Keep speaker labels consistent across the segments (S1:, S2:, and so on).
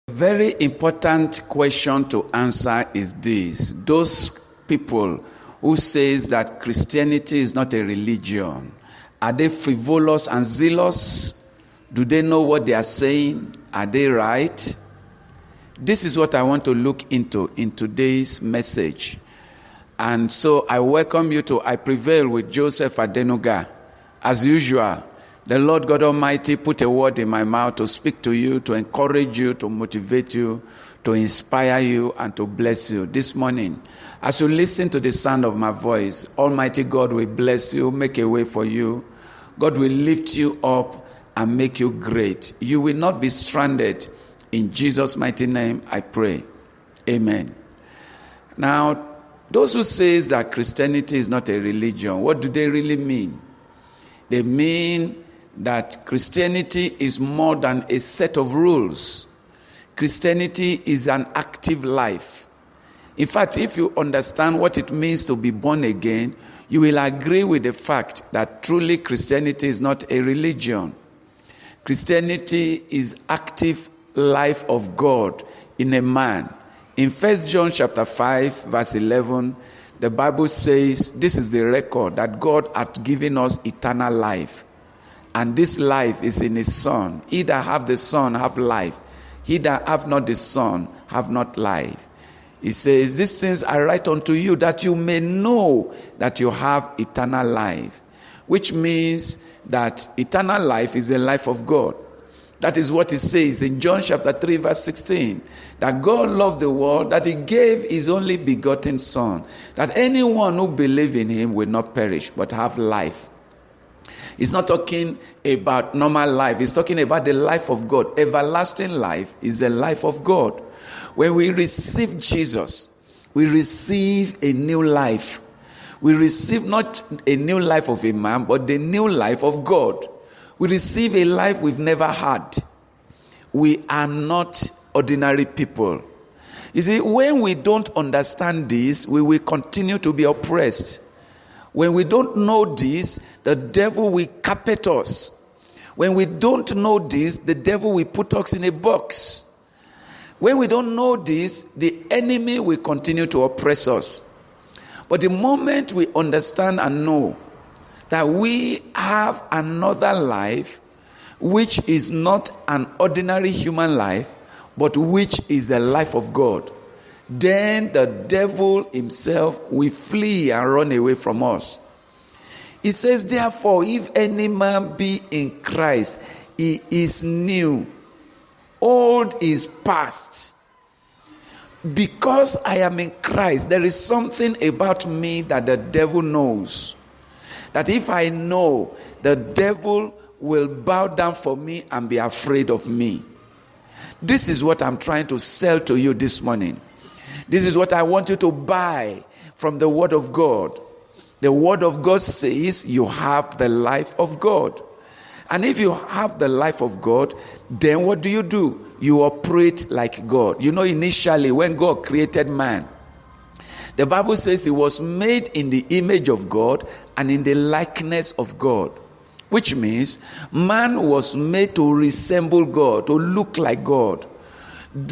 S1: Very important question to answer is this. Those people who says that Christianity is not a religion, are they frivolous and zealous? Do they know what they are saying? Are they right? This is what I want to look into in today's message. And so I welcome you to I Prevail with Joseph Adenuga. As usual, the Lord God Almighty put a word in my mouth to speak to you, to encourage you, to motivate you, to inspire you, and to bless you. This morning, as you listen to the sound of my voice, Almighty God will bless you, make a way for you. God will lift you up and make you great. You will not be stranded. In Jesus' mighty name, I pray. Amen. Now, those who say that Christianity is not a religion, what do they really mean? They mean that Christianity is more than a set of rules. Christianity is an active life. In fact, if you understand what it means to be born again, you will agree with the fact that truly Christianity is not a religion. Christianity is active life of God in a man. In 1 John chapter 5, verse 11, the Bible says, this is the record that God hath given us eternal life. And this life is in his Son. He that have the Son have life. He that have not the Son have not life. He says, these things I write unto you that you may know that you have eternal life. Which means that eternal life is the life of God. That is what it says in John chapter 3 verse 16. That God loved the world, that he gave his only begotten Son. That anyone who believes in him will not perish but have life. He's not talking about normal life. He's talking about the life of God. Everlasting life is the life of God. When we receive Jesus, we receive a new life. We receive not a new life of a man, but the new life of God. We receive a life we've never had. We are not ordinary people. You see, when we don't understand this, we will continue to be oppressed. When we don't know this, the devil will carpet us. When we don't know this, the devil will put us in a box. When we don't know this, the enemy will continue to oppress us. But the moment we understand and know that we have another life, which is not an ordinary human life, but which is the life of God, then the devil himself will flee and run away from us. He says, therefore, if any man be in Christ, he is new. Old is past. Because I am in Christ, there is something about me that the devil knows. That if I know, the devil will bow down for me and be afraid of me. This is what I'm trying to sell to you this morning. This is what I want you to buy from the Word of God. The Word of God says you have the life of God. And if you have the life of God, then what do? You operate like God. You know, initially when God created man, the Bible says he was made in the image of God and in the likeness of God. Which means man was made to resemble God, to look like God.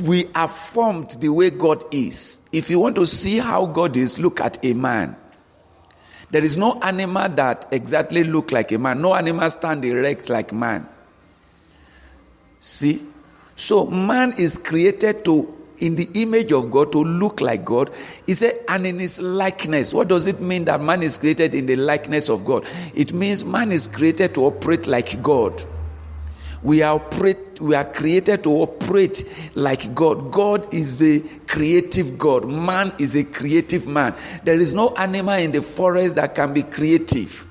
S1: We are formed the way God is. If you want to see how God is, look at a man. There is no animal that exactly look like a man. No animal stand erect like man. See? So man is created in the image of God, to look like God. He said, and in his likeness. What does it mean that man is created in the likeness of God? It means man is created to operate like God. We are created to operate like God. God is a creative God. Man is a creative man. There is no animal in the forest that can be creative,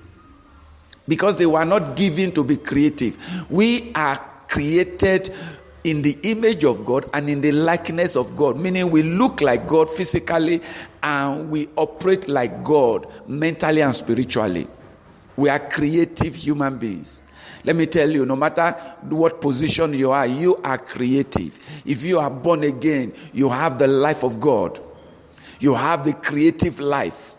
S1: because they were not given to be creative. We are created in the image of God and in the likeness of God, meaning we look like God physically and we operate like God mentally and spiritually. We are creative human beings. Let me tell you, no matter what position you are creative. If you are born again, you have the life of God. You have the creative life.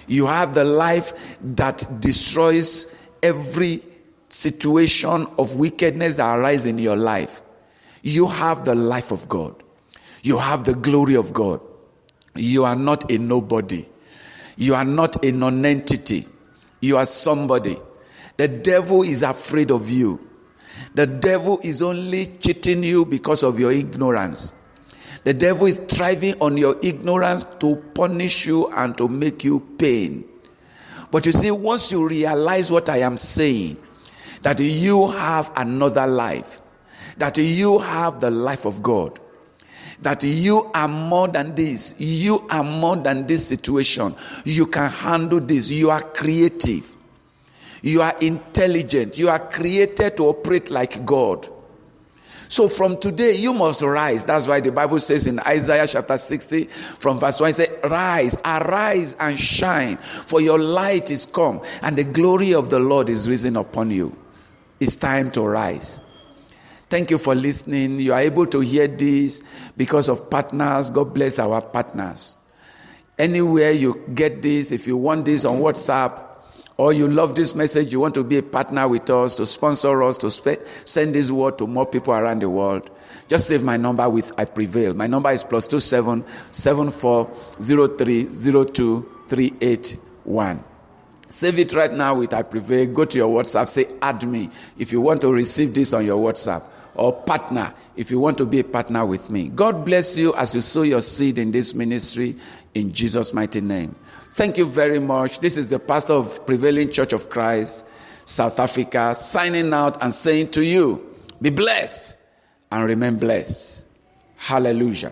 S1: You have the life that destroys every situation of wickedness that arises in your life. You have the life of God. You have the glory of God. You are not a nobody. You are not a non-entity. You are somebody. The devil is afraid of you. The devil is only cheating you because of your ignorance. The devil is thriving on your ignorance to punish you and to make you pain. But you see, once you realize what I am saying, that you have another life, that you have the life of God, that you are more than this, you are more than this situation, you can handle this, you are creative, you are intelligent, you are created to operate like God. So from today, you must rise. That's why the Bible says in Isaiah chapter 60, from verse 1, it says, rise, arise and shine, for your light is come, and the glory of the Lord is risen upon you. It's time to rise. Thank you for listening. You are able to hear this because of partners. God bless our partners. Anywhere you get this, if you want this on WhatsApp, or you love this message, you want to be a partner with us, to sponsor us, to send this word to more people around the world, just save my number with I Prevail. My number is +27 740302 Save it right now with I Prevail. Go to your WhatsApp, say add me if you want to receive this on your WhatsApp, or partner if you want to be a partner with me. God bless you as you sow your seed in this ministry in Jesus' mighty name. Thank you very much. This is the pastor of Prevailing Church of Christ, South Africa, signing out and saying to you, be blessed and remain blessed. Hallelujah.